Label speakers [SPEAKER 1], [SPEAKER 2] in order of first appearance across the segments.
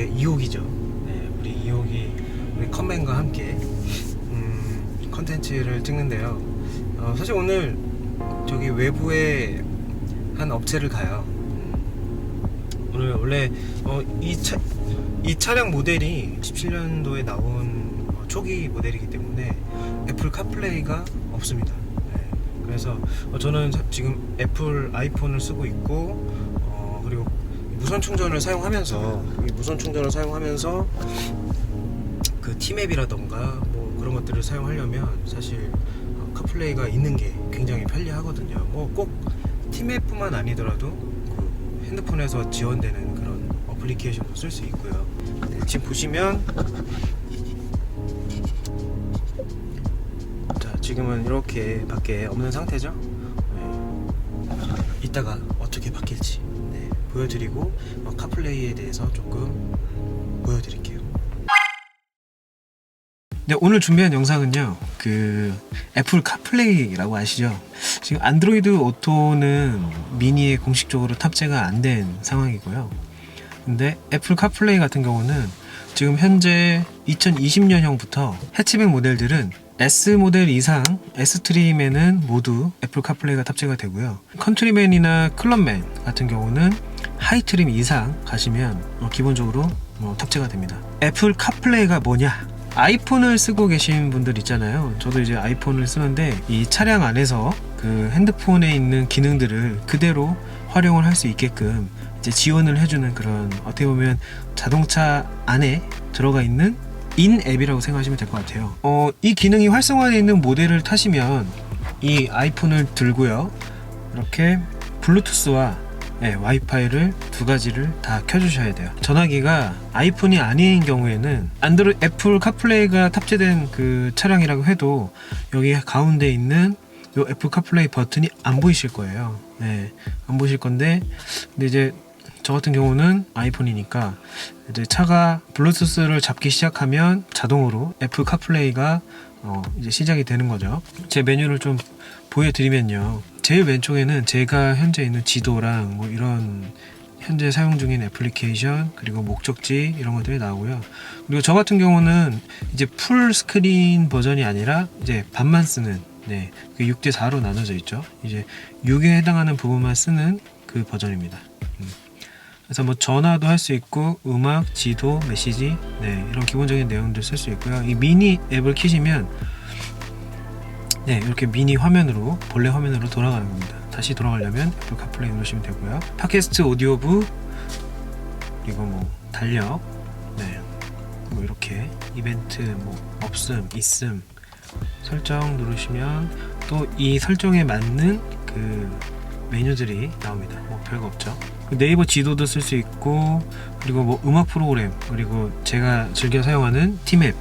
[SPEAKER 1] 저의 2호기죠. 네, 우리 2호기 우리 컴맨과 함께 컨텐츠를 찍는데요. 사실 오늘 저기 외부에 한 업체를 가요. 오늘 원래 이 차량 모델이 17년도에 나온 초기 모델이기 때문에 애플 카플레이가 없습니다. 네, 그래서 저는 지금 애플 아이폰을 쓰고 있고 그리고 무선 충전을 사용하면서 그 티맵이라던가 뭐 그런 것들을 사용하려면 사실 카플레이가 있는 게 굉장히 편리하거든요. 뭐 꼭 티맵뿐만 아니더라도 그 핸드폰에서 지원되는 그런 어플리케이션도 쓸 수 있고요. 네, 지금 보시면 자, 지금은 이렇게 밖에 없는 상태죠. 네, 이따가 어떻게 바뀔지 보여드리고 카플레이에 대해서 조금 보여드릴게요. 네, 오늘 준비한 영상은요, 그 애플 카플레이라고 아시죠? 지금 안드로이드 오토는 미니에 공식적으로 탑재가 안 된 상황이고요. 근데 애플 카플레이 같은 경우는 지금 현재 2020년형부터 해치백 모델들은 S 모델 이상 S 트림에는 모두 애플 카플레이가 탑재가 되고요. 컨트리맨이나 클럽맨 같은 경우는 하이 트림 이상 가시면 기본적으로 탑재가 됩니다. 애플 카플레이가 뭐냐? 아이폰을 쓰고 계신 분들 있잖아요. 저도 이제 아이폰을 쓰는데 이 차량 안에서 그 핸드폰에 있는 기능들을 그대로 활용을 할 수 있게끔 이제 지원을 해주는 그런, 어떻게 보면 자동차 안에 들어가 있는 인 앱이라고 생각하시면 될 것 같아요. 이 기능이 활성화되어 있는 모델을 타시면 이 아이폰을 들고요, 이렇게 블루투스와 와이파이를 두 가지를 다 켜주셔야 돼요. 전화기가 아이폰이 아닌 경우에는 애플 카플레이가 탑재된 그 차량이라고 해도 여기 가운데 있는 요 애플 카플레이 버튼이 안 보이실 거예요. 안 보이실 건데, 근데 이제 저 같은 경우는 아이폰이니까 이제 차가 블루투스를 잡기 시작하면 자동으로 애플 카플레이가 이제 시작이 되는 거죠. 제 메뉴를 좀 보여드리면요, 제일 왼쪽에는 제가 현재 있는 지도랑 뭐 이런 현재 사용 중인 애플리케이션, 그리고 목적지 이런 것들이 나오고요. 그리고 저 같은 경우는 이제 풀 스크린 버전이 아니라 이제 반만 쓰는, 6대 4로 나눠져 있죠. 이제 6에 해당하는 부분만 쓰는 그 버전입니다. 그래서 뭐 전화도 할 수 있고 음악, 지도, 메시지, 이런 기본적인 내용들 쓸 수 있고요. 이 미니 앱을 키시면 이렇게 미니 화면으로, 본래 화면으로 돌아가는 겁니다. 다시 돌아가려면 애플 카플레이 누르시면 되고요. 팟캐스트 오디오북, 그리고 뭐 달력, 뭐 이렇게 이벤트, 뭐 없음, 있음 설정 누르시면 또 이 설정에 맞는 그 메뉴들이 나옵니다. 뭐 별거 없죠. 네이버 지도도 쓸 수 있고, 그리고 뭐 음악 프로그램, 그리고 제가 즐겨 사용하는 티맵,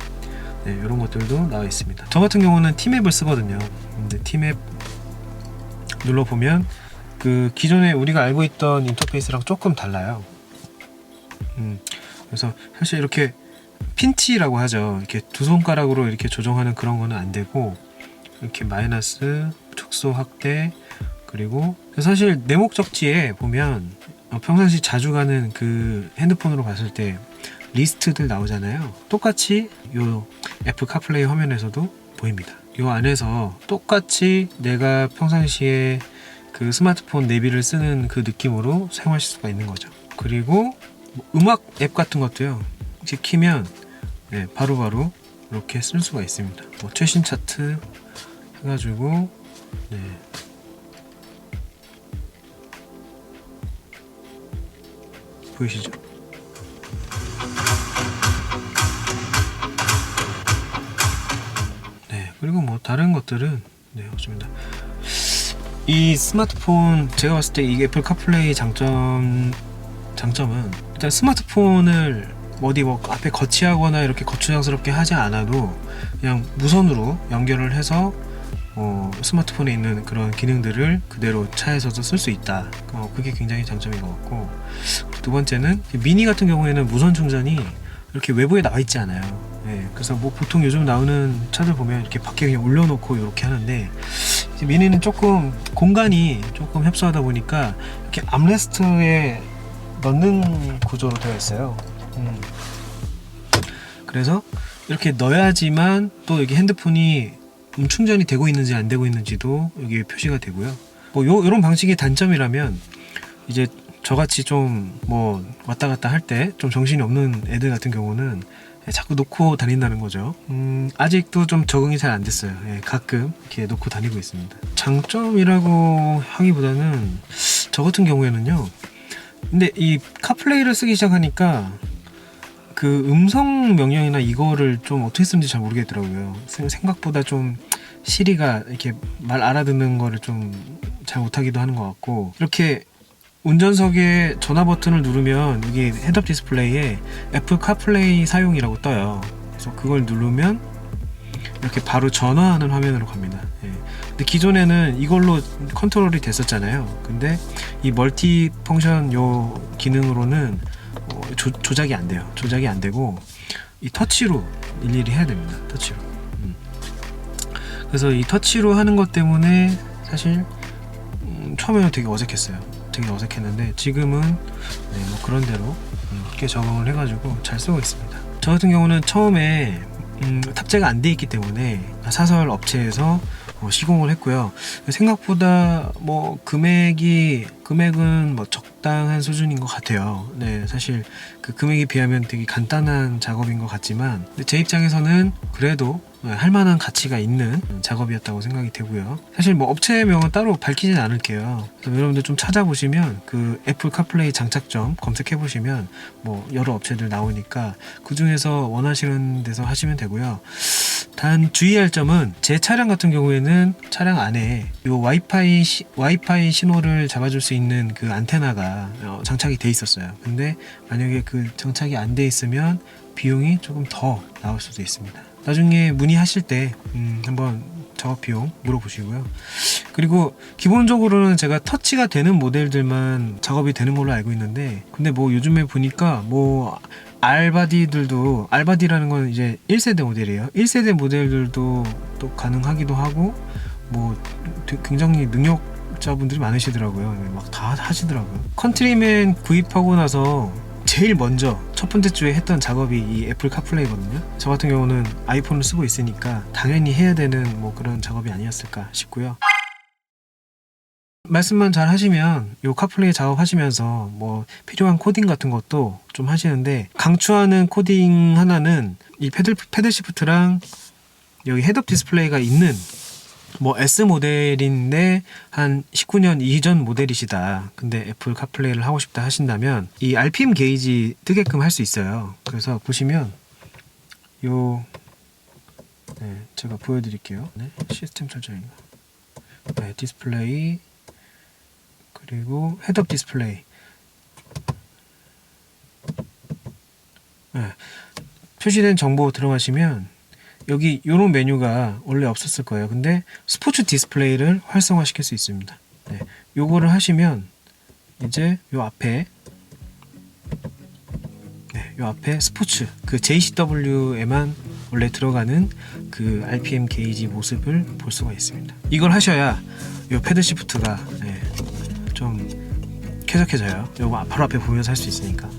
[SPEAKER 1] 이런 것들도 나와 있습니다. 저 같은 경우는 티맵을 쓰거든요. 근데 티맵 눌러보면 그 기존에 우리가 알고 있던 인터페이스랑 조금 달라요. 그래서 사실 이렇게 핀치라고 하죠. 이렇게 두 손가락으로 이렇게 조정하는 그런 거는 안 되고, 이렇게 마이너스, 축소 확대, 그리고 사실 내 목적지에 보면 평상시 자주 가는 그 핸드폰으로 봤을 때 리스트들 나오잖아요. 똑같이 요 애플 카플레이 화면에서도 보입니다. 요 안에서 똑같이 내가 평상시에 그 스마트폰 내비를 쓰는 그 느낌으로 사용하실 수가 있는 거죠. 그리고 뭐 음악 앱 같은 것도요, 이제 키면 바로바로 이렇게 쓸 수가 있습니다. 뭐 최신 차트 해가지고 보이시죠? 그리고 뭐 다른 것들은 없습니다. 이 스마트폰, 제가 봤을 때 이 애플 카플레이 장점은 일단 스마트폰을 어디 뭐 앞에 거치하거나 이렇게 거추장스럽게 하지 않아도 그냥 무선으로 연결을 해서 스마트폰에 있는 그런 기능들을 그대로 차에서도 쓸 수 있다. 그게 굉장히 장점인 것 같고, 두 번째는 미니 같은 경우에는 무선 충전이 이렇게 외부에 나와 있지 않아요. 그래서 뭐 보통 요즘 나오는 차들 보면 이렇게 밖에 그냥 올려놓고 이렇게 하는데, 이제 미니는 조금 공간이 조금 협소하다 보니까 이렇게 암레스트에 넣는 구조로 되어 있어요. 그래서 이렇게 넣어야지만 또 여기 핸드폰이 충전이 되고 있는지 안 되고 있는지도 여기 표시가 되고요. 뭐 요런 방식의 단점이라면 이제 저같이 좀 뭐 왔다 갔다 할 때 좀 정신이 없는 애들 같은 경우는 자꾸 놓고 다닌다는 거죠. 아직도 좀 적응이 잘 안 됐어요. 예, 가끔 이렇게 놓고 다니고 있습니다. 장점이라고 하기보다는 저 같은 경우에는요. 근데 이 카플레이를 쓰기 시작하니까 그 음성 명령이나 이거를 좀 어떻게 쓰는지 잘 모르겠더라고요. 생각보다 좀 시리가 이렇게 말 알아듣는 거를 좀 잘 못하기도 하는 것 같고, 이렇게 운전석에 전화 버튼을 누르면 여기 헤드업 디스플레이에 애플 카플레이 사용이라고 떠요. 그래서 그걸 누르면 이렇게 바로 전화하는 화면으로 갑니다. 예. 근데 기존에는 이걸로 컨트롤이 됐었잖아요. 근데 이 멀티 펑션 요 기능으로는 조작이 안 돼요. 조작이 안 되고 이 터치로 일일이 해야 됩니다. 터치로. 그래서 이 터치로 하는 것 때문에 사실 처음에는 되게 어색했어요. 되게 어색했는데 지금은 뭐 그런 대로 꽤 적응을 해가지고 잘 쓰고 있습니다. 저 같은 경우는 처음에 탑재가 안 돼 있기 때문에 사설 업체에서 시공을 했고요. 생각보다 뭐 금액은 뭐 적당한 수준인 것 같아요. 네, 사실 그 금액에 비하면 되게 간단한 작업인 것 같지만 제 입장에서는 그래도 할 만한 가치가 있는 작업이었다고 생각이 되고요. 사실 뭐 업체명은 따로 밝히진 않을게요. 여러분들 좀 찾아보시면 그 애플 카플레이 장착점 검색해 보시면 뭐 여러 업체들 나오니까 그 중에서 원하시는 데서 하시면 되고요. 단 주의할 점은 제 차량 같은 경우에는 차량 안에 요 와이파이 신호를 잡아줄 수 있는 그 안테나가 장착이 돼 있었어요. 근데 만약에 그 장착이 안 돼 있으면 비용이 조금 더 나올 수도 있습니다. 나중에 문의하실 때 한번 작업 비용 물어보시고요. 그리고 기본적으로는 제가 터치가 되는 모델들만 작업이 되는 걸로 알고 있는데, 근데 뭐 요즘에 보니까 뭐 알바디라는 건 이제 1세대 모델이에요. 1세대 모델들도 또 가능하기도 하고, 뭐 굉장히 능력자분들이 많으시더라고요. 막 다 하시더라고요. 컨트리맨 구입하고 나서 제일 먼저 첫 번째 주에 했던 작업이 이 애플 카플레이거든요. 저 같은 경우는 아이폰을 쓰고 있으니까 당연히 해야 되는 뭐 그런 작업이 아니었을까 싶고요. 말씀만 잘 하시면 요 카플레이 작업하시면서 뭐 필요한 코딩 같은 것도 좀 하시는데, 강추하는 코딩 하나는 이 패들 시프트랑 여기 헤드업 디스플레이가 있는 뭐 S 모델인데 한 19년 이전 모델이시다. 근데 애플 카플레이를 하고 싶다 하신다면 이 RPM 게이지 뜨게끔 할 수 있어요. 그래서 보시면 요 제가 보여드릴게요. 시스템 설정인가. 디스플레이 그리고 헤드업 디스플레이. 표시된 정보 들어가시면 여기 요런 메뉴가 원래 없었을 거예요. 근데 스포츠 디스플레이를 활성화시킬 수 있습니다. 요거를 하시면 이제 요 앞에 스포츠 그 JCW에만 원래 들어가는 그 RPM 게이지 모습을 볼 수가 있습니다. 이걸 하셔야 요 패드 시프트가 좀 쾌적해져요. 요거 바로 앞에 보면서 할 수 있으니까.